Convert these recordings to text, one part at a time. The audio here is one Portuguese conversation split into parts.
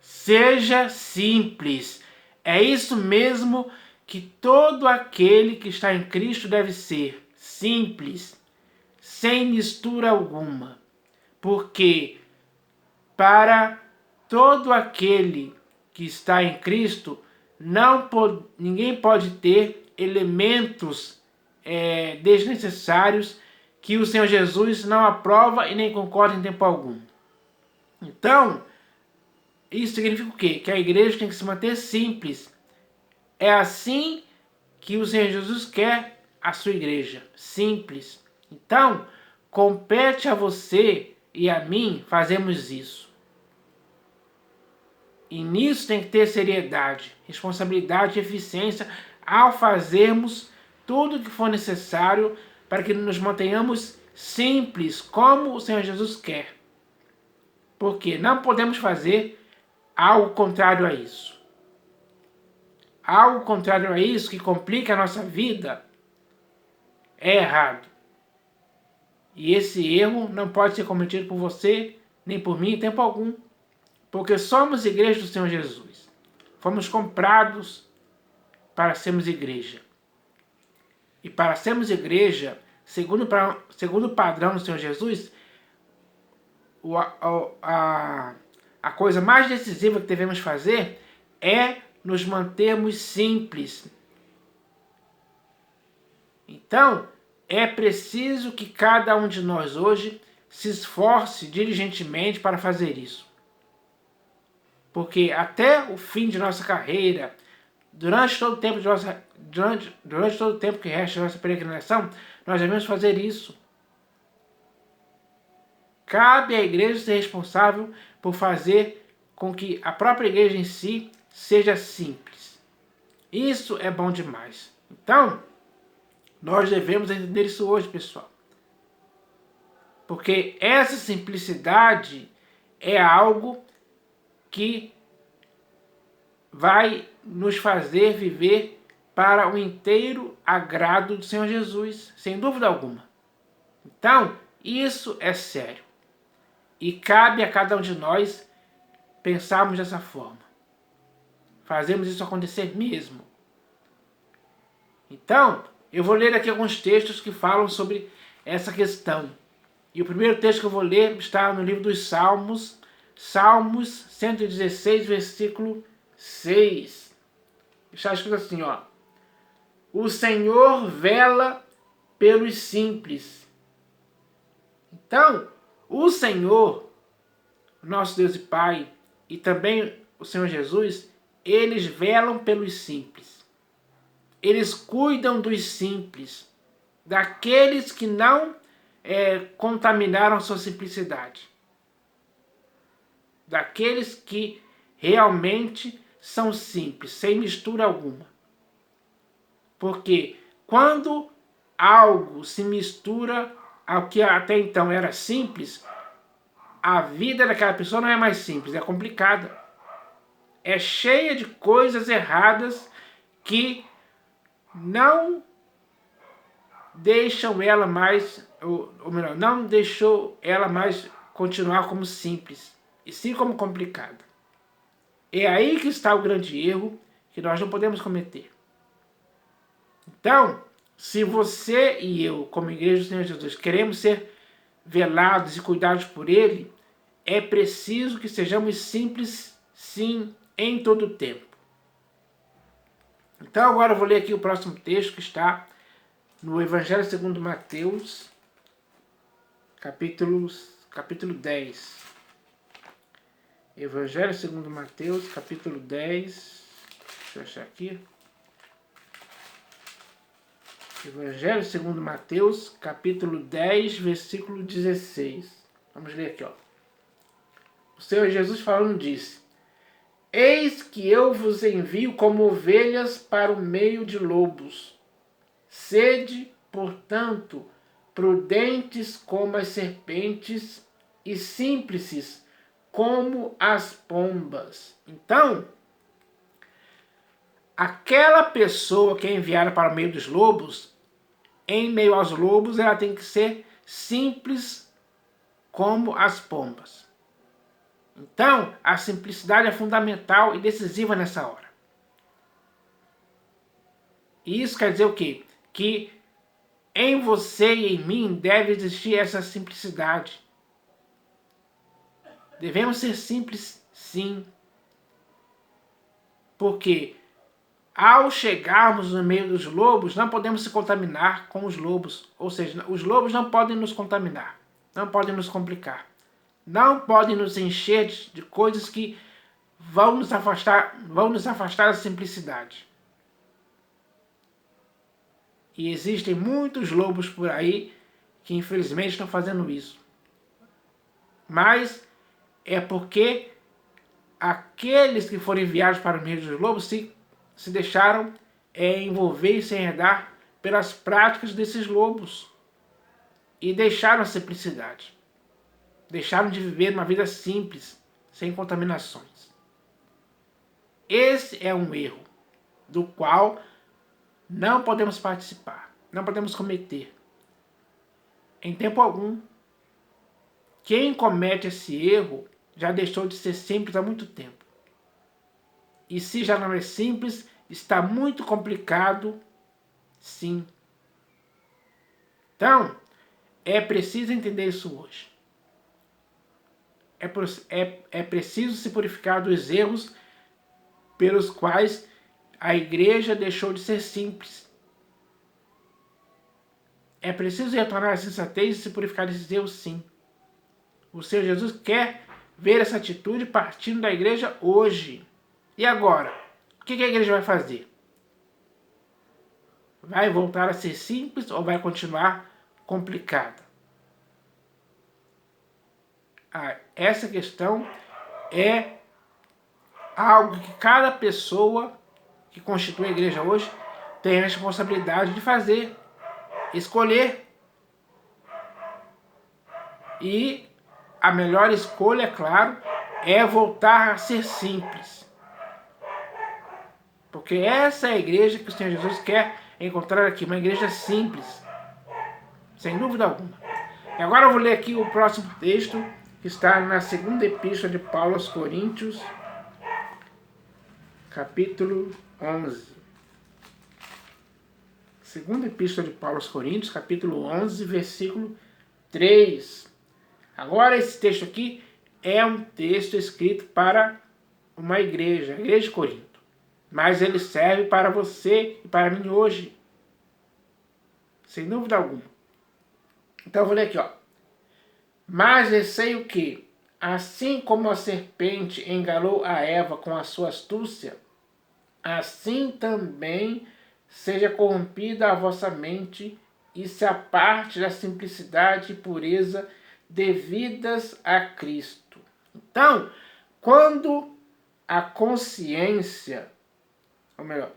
Seja simples. É isso mesmo que todo aquele que está em Cristo deve ser. Simples, sem mistura alguma. Porque para todo aquele que está em Cristo, ninguém pode ter elementos desnecessários que o Senhor Jesus não aprova e nem concorda em tempo algum. Então, isso significa o quê? Que a igreja tem que se manter simples. É assim que o Senhor Jesus quer a sua igreja, simples. Então, compete a você e a mim fazermos isso. E nisso tem que ter seriedade, responsabilidade e eficiência ao fazermos tudo o que for necessário para que nos mantenhamos simples, como o Senhor Jesus quer. Porque não podemos fazer algo contrário a isso. Algo contrário a isso que complica a nossa vida é errado. E esse erro não pode ser cometido por você, nem por mim em tempo algum. Porque somos igreja do Senhor Jesus. Fomos comprados para sermos igreja. E para sermos igreja, segundo o padrão do Senhor Jesus, a coisa mais decisiva que devemos fazer é nos mantermos simples. Então, é preciso que cada um de nós hoje se esforce diligentemente para fazer isso. Porque até o fim de nossa carreira, durante todo o tempo durante todo o tempo que resta de nossa peregrinação, nós devemos fazer isso. Cabe à igreja ser responsável por fazer com que a própria igreja em si seja simples. Isso é bom demais. Então, nós devemos entender isso hoje, pessoal. Porque essa simplicidade é algo que vai nos fazer viver para o inteiro agrado do Senhor Jesus, sem dúvida alguma. Então, isso é sério. E cabe a cada um de nós pensarmos dessa forma. Fazemos isso acontecer mesmo. Então, eu vou ler aqui alguns textos que falam sobre essa questão. E o primeiro texto que eu vou ler está no livro dos Salmos, Salmos 116, versículo 6. Está escrito assim, ó. O Senhor vela pelos simples. Então, o Senhor, nosso Deus e Pai, e também o Senhor Jesus, eles velam pelos simples. Eles cuidam dos simples, daqueles que não contaminaram sua simplicidade. Daqueles que realmente são simples, sem mistura alguma. Porque quando algo se mistura ao que até então era simples, a vida daquela pessoa não é mais simples, é complicada. É cheia de coisas erradas que não deixam ela mais, ou melhor, não deixou ela mais continuar como simples, e sim como complicada. É aí que está o grande erro que nós não podemos cometer. Então, se você e eu, como igreja do Senhor Jesus, queremos ser velados e cuidados por Ele, é preciso que sejamos simples, sim, em todo o tempo. Então agora eu vou ler aqui o próximo texto que está no Evangelho segundo Mateus, capítulo 10. Evangelho segundo Mateus, capítulo 10. Deixa eu achar aqui. Evangelho segundo Mateus, capítulo 10, versículo 16. Vamos ler aqui, ó. O Senhor Jesus falando disse: Eis que eu vos envio como ovelhas para o meio de lobos. Sede, portanto, prudentes como as serpentes e simples como as pombas. Então, aquela pessoa que é enviada para o meio dos lobos, em meio aos lobos, ela tem que ser simples como as pombas. Então, a simplicidade é fundamental e decisiva nessa hora. E isso quer dizer o quê? Que em você e em mim deve existir essa simplicidade. Devemos ser simples, sim. Porque ao chegarmos no meio dos lobos, não podemos se contaminar com os lobos. Ou seja, os lobos não podem nos contaminar, não podem nos complicar, não podem nos encher de coisas que vão nos afastar da simplicidade. E existem muitos lobos por aí que infelizmente estão fazendo isso. Mas é porque aqueles que foram enviados para o meio dos lobos se deixaram envolver e se enredar pelas práticas desses lobos. E deixaram a simplicidade. Deixaram de viver uma vida simples, sem contaminações. Esse é um erro do qual não podemos participar, não podemos cometer. Em tempo algum. Quem comete esse erro já deixou de ser simples há muito tempo. E se já não é simples, está muito complicado, sim. Então, é preciso entender isso hoje. É preciso se purificar dos erros pelos quais a igreja deixou de ser simples. É preciso retornar à sensatez e se purificar desses erros, sim. O Senhor Jesus quer ver essa atitude partindo da igreja hoje. E agora? O que a igreja vai fazer? Vai voltar a ser simples ou vai continuar complicada? Essa questão é algo que cada pessoa que constitui a igreja hoje tem a responsabilidade de fazer, escolher. E a melhor escolha, é claro, é voltar a ser simples. Porque essa é a igreja que o Senhor Jesus quer encontrar aqui, uma igreja simples, sem dúvida alguma. E agora eu vou ler aqui o próximo texto, que está na segunda epístola de Paulo aos Coríntios, capítulo 11. Segunda epístola de Paulo aos Coríntios, capítulo 11, versículo 3. Agora esse texto aqui é um texto escrito para uma igreja, a igreja de Corinto. Mas ele serve para você e para mim hoje. Sem dúvida alguma. Então eu vou ler aqui, ó. Mas receio que, assim como a serpente enganou a Eva com a sua astúcia, assim também seja corrompida a vossa mente e se aparte da simplicidade e pureza devidas a Cristo. Então, quando a consciência, ou melhor,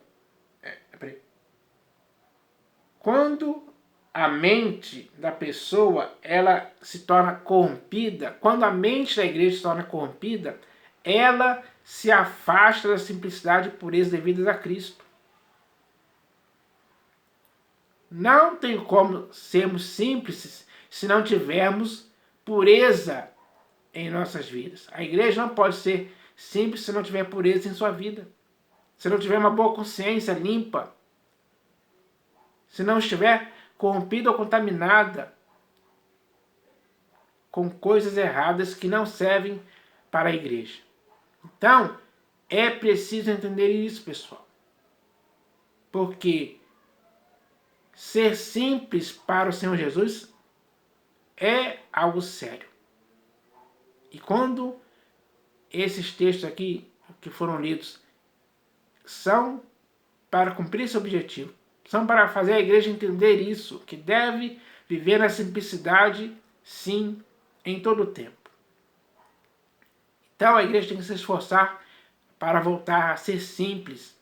quando a mente da pessoa ela se torna corrompida, quando a mente da igreja se torna corrompida, ela se afasta da simplicidade e pureza devidas a Cristo. Não tem como sermos simples se não tivermos pureza em nossas vidas. A igreja não pode ser simples se não tiver pureza em sua vida. Se não tiver uma boa consciência limpa. Se não estiver corrompida ou contaminada com coisas erradas que não servem para a igreja. Então, é preciso entender isso, pessoal. Porque ser simples para o Senhor Jesus é algo sério. E quando esses textos aqui que foram lidos são para cumprir esse objetivo, são para fazer a igreja entender isso, que deve viver na simplicidade, sim, em todo o tempo. Então a igreja tem que se esforçar para voltar a ser simples,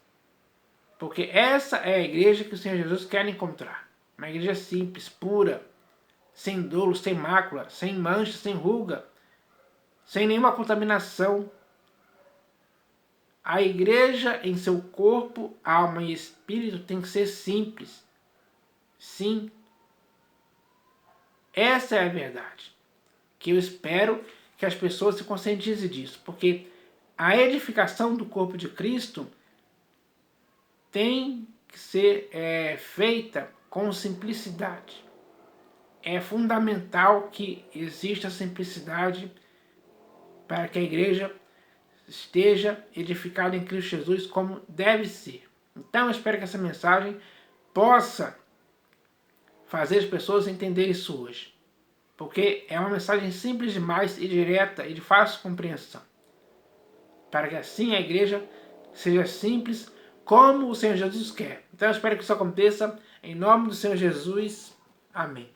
porque essa é a igreja que o Senhor Jesus quer encontrar. Uma igreja simples, pura, sem dolo, sem mácula, sem mancha, sem ruga, sem nenhuma contaminação. A igreja em seu corpo, alma e espírito tem que ser simples. Sim. Essa é a verdade. Que eu espero que as pessoas se conscientizem disso, porque a edificação do corpo de Cristo tem que ser feita com simplicidade. É fundamental que exista simplicidade para que a igreja esteja edificada em Cristo Jesus como deve ser. Então eu espero que essa mensagem possa fazer as pessoas entenderem isso hoje. Porque é uma mensagem simples demais e direta e de fácil compreensão. Para que assim a igreja seja simples como o Senhor Jesus quer. Então eu espero que isso aconteça em nome do Senhor Jesus. Amém.